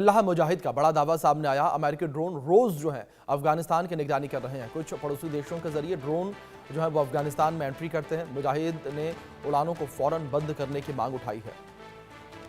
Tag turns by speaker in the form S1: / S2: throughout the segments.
S1: अल्लाह मुजाहिद का बड़ा दावा सामने आया। अमेरिकी ड्रोन रोज जो है अफगानिस्तान की निगरानी कर रहे हैं। कुछ पड़ोसी देशों के जरिए ड्रोन जो है वो अफगानिस्तान में एंट्री करते हैं। मुजाहिद ने उड़ानों को फौरन बंद करने की मांग उठाई है।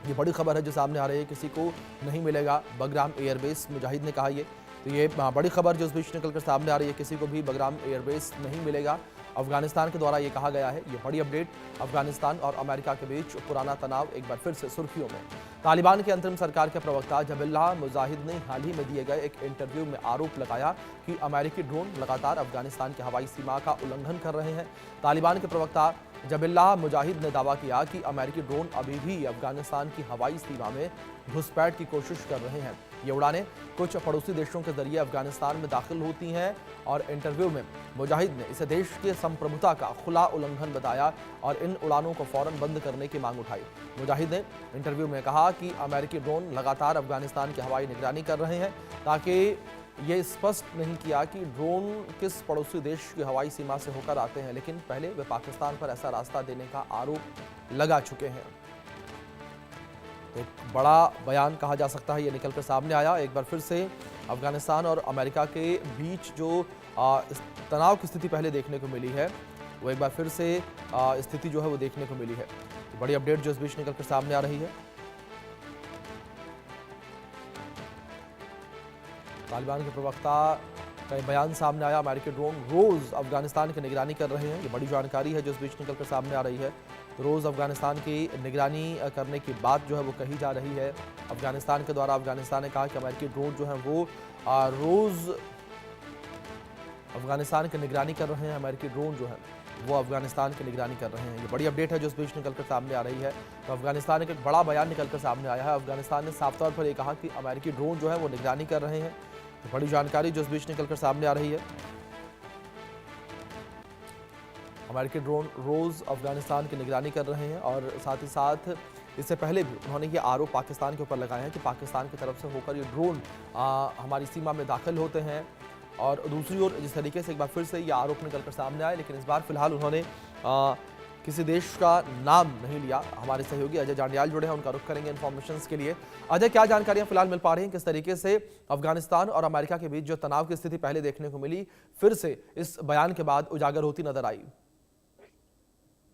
S1: ये बड़ी खबर है जो सामने आ रही है, किसी को नहीं मिलेगा बगराम एयरबेस। मुजाहिद ने कहा ये बड़ी खबर जो इस बीच निकलकर सामने आ रही है, किसी को भी बगराम एयरबेस नहीं मिलेगा। अफगानिस्तान के द्वारा ये कहा गया है। ये बड़ी अपडेट, अफगानिस्तान और अमेरिका के बीच पुराना तनाव एक बार फिर से सुर्खियों में। तालिबान के अंतरिम सरकार के प्रवक्ता जबिल्लाह मुजाहिद ने हाल ही में दिए गए एक इंटरव्यू में आरोप लगाया कि अमेरिकी ड्रोन लगातार अफगानिस्तान की हवाई सीमा का उल्लंघन कर रहे हैं। तालिबान के प्रवक्ता जबिल्लाह मुजाहिद ने दावा किया कि अमेरिकी ड्रोन अभी भी अफगानिस्तान की हवाई सीमा में घुसपैठ की कोशिश कर रहे हैं। ये उड़ानें कुछ पड़ोसी देशों के जरिए अफगानिस्तान में दाखिल होती हैं और इंटरव्यू में मुजाहिद ने इसे देश की संप्रभुता का खुला उल्लंघन बताया और इन उड़ानों को फौरन बंद करने की मांग उठाई। मुजाहिद ने इंटरव्यू में कहा कि अमेरिकी ड्रोन लगातार अफगानिस्तान की हवाई निगरानी कर रहे हैं, ताकि ये स्पष्ट नहीं किया कि ड्रोन किस पड़ोसी देश की हवाई सीमा से होकर आते हैं, लेकिन पहले वे पाकिस्तान पर ऐसा रास्ता देने का आरोप लगा चुके हैं। एक बड़ा बयान कहा जा सकता है ये निकलकर सामने आया। एक बार फिर से अफगानिस्तान और अमेरिका के बीच जो इस तनाव की स्थिति पहले देखने को मिली है, वो एक बार फिर से स्थिति जो है वो देखने को मिली है। बड़ी अपडेट जो इस बीच निकलकर सामने आ रही है। तालिबान के प्रवक्ता का बयान सामने आया। अमेरिकी ड्रोन रोज अफगानिस्तान की निगरानी कर रहे हैं। ये बड़ी जानकारी है जो इस बीच निकलकर सामने आ रही है। तो रोज अफगानिस्तान की निगरानी करने की बात जो है वो कही जा रही है। अफगानिस्तान के द्वारा अफगानिस्तान ने कहा कि अमेरिकी ड्रोन जो है वो रोज अफगानिस्तान की निगरानी कर रहे हैं। अमेरिकी ड्रोन जो है वो अफगानिस्तान की निगरानी कर रहे हैं। ये बड़ी अपडेट है जो इस बीच निकलकर सामने आ रही है। तो अफगानिस्तान का एक बड़ा बयान निकलकर सामने आया है। अफगानिस्तान ने साफ तौर पर यह कहा कि अमेरिकी ड्रोन जो है वो निगरानी कर रहे हैं। तो बड़ी जानकारी जो इस बीच निकलकर सामने आ रही है। अमेरिकी ड्रोन रोज अफगानिस्तान की निगरानी कर रहे हैं और साथ ही साथ इससे पहले भी उन्होंने ये आरोप पाकिस्तान के ऊपर लगाए हैं कि पाकिस्तान की तरफ से होकर ये ड्रोन हमारी सीमा में दाखिल होते हैं। और दूसरी ओर जिस तरीके से एक बार फिर से ये आरोप निकलकर सामने आए, लेकिन इस बार फिलहाल उन्होंने किसी देश का नाम नहीं लिया। हमारे सहयोगी अजय जांडियाल जुड़े हैं, उनका रुख करेंगे इन्फॉर्मेशन के लिए। अजय, क्या जानकारियां फिलहाल मिल पा रही हैं, किस तरीके से अफगानिस्तान और अमेरिका के बीच जो तनाव की स्थिति पहले देखने को मिली फिर से इस बयान के बाद उजागर होती नजर आई?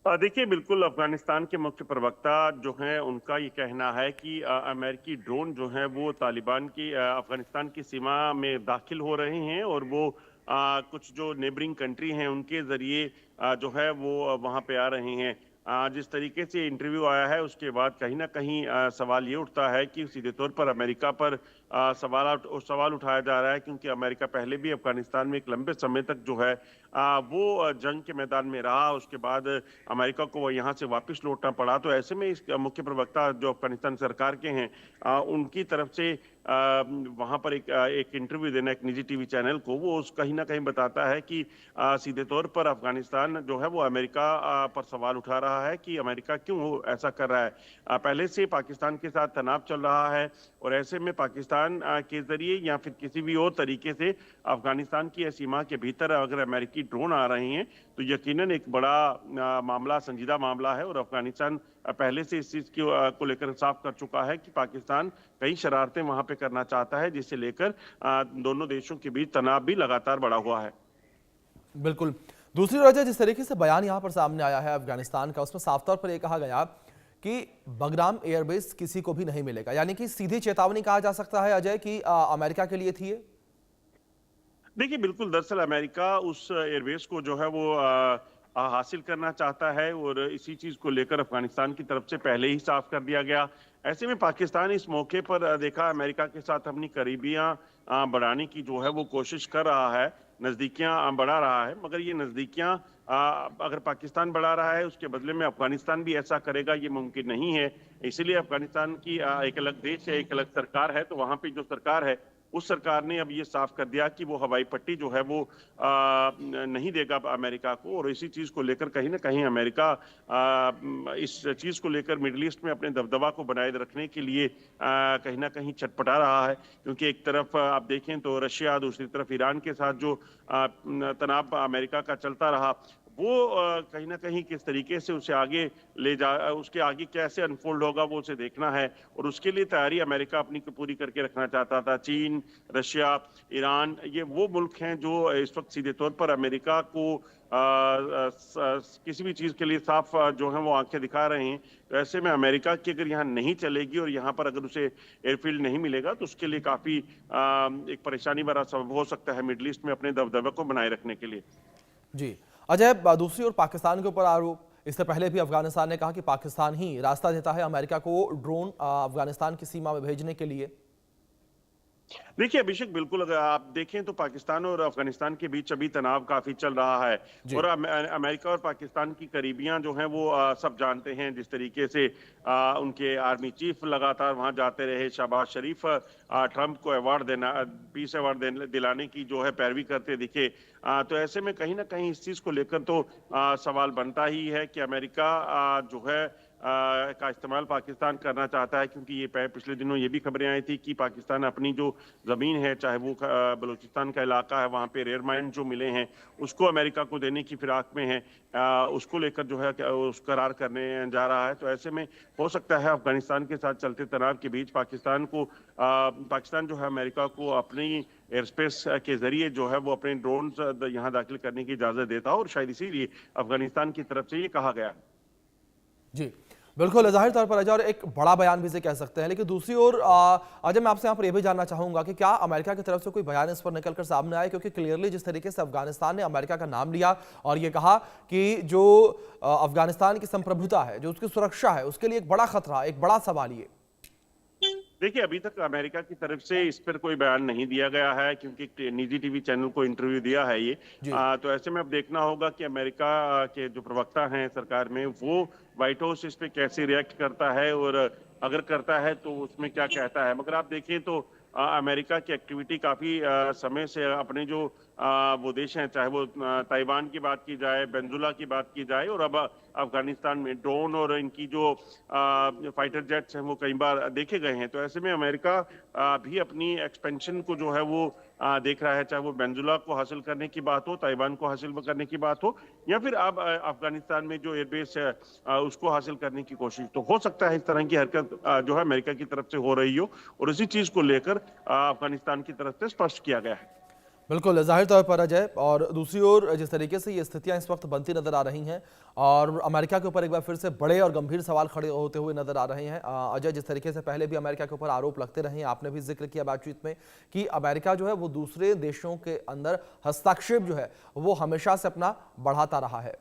S2: देखिए, बिल्कुल अफगानिस्तान के मुख्य प्रवक्ता जो हैं उनका ये कहना है कि अमेरिकी ड्रोन जो हैं वो तालिबान की अफगानिस्तान की सीमा में दाखिल हो रहे हैं और वो कुछ जो नेबरिंग कंट्री हैं उनके जरिए जो है वो वहाँ पे आ रहे हैं। जिस तरीके से इंटरव्यू आया है उसके बाद कहीं ना कहीं सवाल ये उठता है कि सीधे तौर पर अमेरिका पर सवाल उठाया जा रहा है, क्योंकि अमेरिका पहले भी अफगानिस्तान में एक लंबे समय तक जो है वो जंग के मैदान में रहा। उसके बाद अमेरिका को वो यहाँ से वापस लौटना पड़ा। तो ऐसे में इस मुख्य प्रवक्ता जो अफगानिस्तान सरकार के हैं उनकी तरफ से वहाँ पर एक इंटरव्यू देना एक निजी टीवी चैनल को, वो कहीं ना कहीं बताता है कि सीधे तौर पर अफगानिस्तान जो है वो अमेरिका पर सवाल उठा रहा है कि अमेरिका क्यों ऐसा कर रहा है। पहले से पाकिस्तान के साथ तनाव चल रहा है और ऐसे में पाकिस्तान के जरिए या फिर किसी भी और तरीके से अफगानिस्तान की सीमा के भीतर अगर अमेरिकी ड्रोन आ रहे हैं तो यकीनन एक बड़ा मामला, संजीदा मामला है। और अफगानिस्तान पहले से इस चीज को लेकर साफ कर चुका है कि पाकिस्तान कई शरारतें वहां पे करना चाहता है, जिससे लेकर दोनों देशों के बीच तनाव भी लगातार बढ़ा हुआ है।
S1: बिल्कुल। दूसरी वजह जिस तरीके से बयान यहां पर सामने आया है अफगानिस्तान का, उसमें साफ तौर पर यह कहा गया कि बगराम एयरबेस किसी को भी नहीं मिलेगा, यानी कि सीधी चेतावनी कहा जा सकता है अजय कि अमेरिका के लिए थी ये।
S2: देखिए, बिल्कुल, दरअसल अमेरिका उस एयरबेस को जो है वो हासिल करना चाहता है और इसी चीज को लेकर अफगानिस्तान की तरफ से पहले ही साफ कर दिया गया। ऐसे में पाकिस्तान इस मौके पर देखा अमेरिका के साथ अपनी करीबियां बढ़ाने की जो है वो कोशिश कर रहा है, नजदीकियां बढ़ा रहा है। मगर ये नजदीकियां अगर पाकिस्तान बढ़ा रहा है उसके बदले में अफगानिस्तान भी ऐसा करेगा ये मुमकिन नहीं है। इसलिए अफगानिस्तान की एक अलग देश है, एक अलग सरकार है, तो वहां पे जो सरकार है उस सरकार ने अब ये साफ कर दिया कि वो हवाई पट्टी जो है वो नहीं देगा अमेरिका को। और इसी चीज को लेकर कहीं ना कहीं अमेरिका इस चीज को लेकर मिडिल ईस्ट में अपने दबदबा को बनाए रखने के लिए कहीं ना कहीं छटपटा रहा है, क्योंकि एक तरफ आप देखें तो रशिया, दूसरी तरफ ईरान के साथ जो तनाव अमेरिका का चलता रहा, वो कहीं ना कहीं किस तरीके से उसे आगे ले जा उसके आगे कैसे अनफोल्ड होगा वो उसे देखना है, और उसके लिए तैयारी अमेरिका अपनी को पूरी करके रखना चाहता था। चीन, रशिया, ईरान, ये वो मुल्क हैं जो इस वक्त सीधे तौर पर अमेरिका को किसी भी चीज के लिए साफ जो है वो आंखें दिखा रहे हैं। तो ऐसे में अमेरिका की अगर यहाँ नहीं चलेगी और यहाँ पर अगर उसे एयरफील्ड नहीं मिलेगा तो उसके लिए काफी एक परेशानी भरा सबब हो सकता है मिडल ईस्ट में अपने दबदबे को बनाए रखने के लिए।
S1: जी अजय, दूसरी ओर पाकिस्तान के ऊपर आरोप, इससे पहले भी अफगानिस्तान ने कहा कि पाकिस्तान ही रास्ता देता है अमेरिका को ड्रोन अफगानिस्तान की सीमा में भेजने के लिए।
S2: देखिए अभिषेक, बिल्कुल अगर आप देखें तो पाकिस्तान और अफगानिस्तान के बीच अभी तनाव काफी चल रहा है, और अमेरिका और पाकिस्तान की करीबियां जो हैं वो सब जानते हैं। जिस तरीके से उनके आर्मी चीफ लगातार वहां जाते रहे, शहबाज शरीफ ट्रंप को अवार्ड देना, पीस अवार्ड दिलाने की जो है पैरवी करते दिखे। तो ऐसे में कहीं ना कहीं इस चीज को लेकर तो सवाल बनता ही है कि अमेरिका जो है का इस्तेमाल पाकिस्तान करना चाहता है, क्योंकि ये पिछले दिनों ये भी खबरें आई थी कि पाकिस्तान अपनी जो जमीन है, चाहे वो बलूचिस्तान का इलाका है, वहाँ पे रेयर माइंड जो मिले हैं उसको अमेरिका को देने की फिराक में है, उसको लेकर जो है उस करार करने जा रहा है। तो ऐसे में हो सकता है अफगानिस्तान के साथ चलते तनाव के बीच पाकिस्तान जो है अमेरिका को अपनी एयर स्पेस के जरिए जो है वो अपने ड्रोन यहाँ दाखिल करने की इजाजत देता हो, और शायद इसीलिए अफगानिस्तान की तरफ से ये कहा गया।
S1: जी बिल्कुल, जाहिर तौर पर अजय, और एक बड़ा बयान भी से कह सकते हैं। लेकिन दूसरी ओर अजय, मैं आपसे यहाँ पर यह भी जानना चाहूंगा कि क्या अमेरिका की तरफ से कोई बयान इस पर निकलकर सामने आया, क्योंकि क्लियरली जिस तरीके से अफगानिस्तान ने अमेरिका का नाम लिया और ये कहा कि जो अफगानिस्तान की संप्रभुता है, जो उसकी सुरक्षा है, उसके लिए एक बड़ा खतरा, एक बड़ा सवाल ये।
S2: देखिए अभी तक अमेरिका की तरफ से इस पर कोई बयान नहीं दिया गया है, क्योंकि एक निजी टीवी चैनल को इंटरव्यू दिया है ये। तो ऐसे में अब देखना होगा कि अमेरिका के जो प्रवक्ता हैं सरकार में, वो व्हाइट हाउस इस पे कैसे रिएक्ट करता है, और अगर करता है तो उसमें क्या कहता है। मगर आप देखें तो अमेरिका की एक्टिविटी काफी समय से अपने जो वो देश हैं, चाहे वो ताइवान की बात की जाए, वेनेजुला की बात की जाए, और अब अफगानिस्तान में ड्रोन और इनकी जो फाइटर जेट्स हैं वो कई बार देखे गए हैं। तो ऐसे में अमेरिका भी अपनी एक्सपेंशन को जो है वो देख रहा है, चाहे वो वेनेजुला को हासिल करने की बात हो, ताइवान को हासिल करने की बात हो, या फिर अब अफगानिस्तान में जो एयरबेस है उसको हासिल करने की कोशिश। तो हो सकता है इस तरह की हरकत जो है अमेरिका की तरफ से हो रही हो, और इसी चीज को लेकर अफगानिस्तान की तरफ से स्पष्ट किया गया है।
S1: बिल्कुल, जाहिर तौर पर अजय, और दूसरी ओर जिस तरीके से ये स्थितियां इस वक्त बनती नजर आ रही हैं और अमेरिका के ऊपर एक बार फिर से बड़े और गंभीर सवाल खड़े होते हुए नजर आ रहे हैं। अजय, जिस तरीके से पहले भी अमेरिका के ऊपर आरोप लगते रहे हैं, आपने भी जिक्र किया बातचीत में कि अमेरिका जो है वो दूसरे देशों के अंदर हस्तक्षेप जो है वो हमेशा से अपना बढ़ाता रहा है।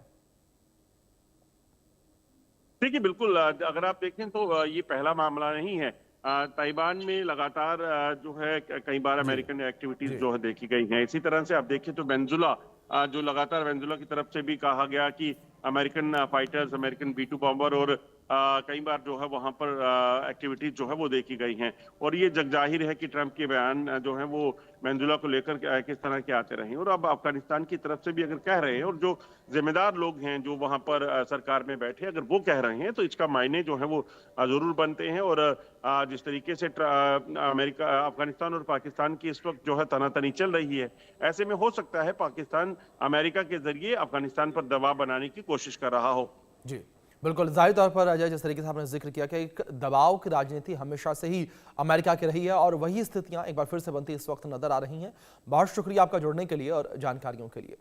S2: देखिए बिल्कुल, अगर आप देखें तो ये पहला मामला नहीं है। ताइवान में लगातार जो है कई बार अमेरिकन एक्टिविटीज जो है देखी गई हैं। इसी तरह से आप देखें तो वेनेजुला, जो लगातार वेनेजुला की तरफ से भी कहा गया कि American fighters, American B-2 bomber, और कई बार जो है वहां पर एक्टिविटीज जो है वो देखी गई हैं। और ये जगजाहिर है कि ट्रंप के बयान जो है वो वेनेजुला को लेकर किस तरह के आते रहे, और अब अफगानिस्तान की तरफ से भी अगर कह रहे हैं, और जो जिम्मेदार लोग हैं जो वहां पर सरकार में बैठे अगर वो कह रहे हैं, तो इसका मायने जो है वो जरूर बनते हैं। और जिस तरीके से अमेरिका, अफगानिस्तान और पाकिस्तान की इस वक्त जो है तनातनी चल रही है, ऐसे में हो सकता है पाकिस्तान अमेरिका के जरिए अफगानिस्तान पर दबाव बनाने की कोशिश कर रहा हो।
S1: जी बिल्कुल, जाहिर तौर पर अजय, जिस तरीके से आपने जिक्र किया कि एक दबाव की राजनीति हमेशा से ही अमेरिका की रही है, और वही स्थितियां एक बार फिर से बनती इस वक्त नजर आ रही हैं। बहुत शुक्रिया आपका जुड़ने के लिए और जानकारियों के लिए।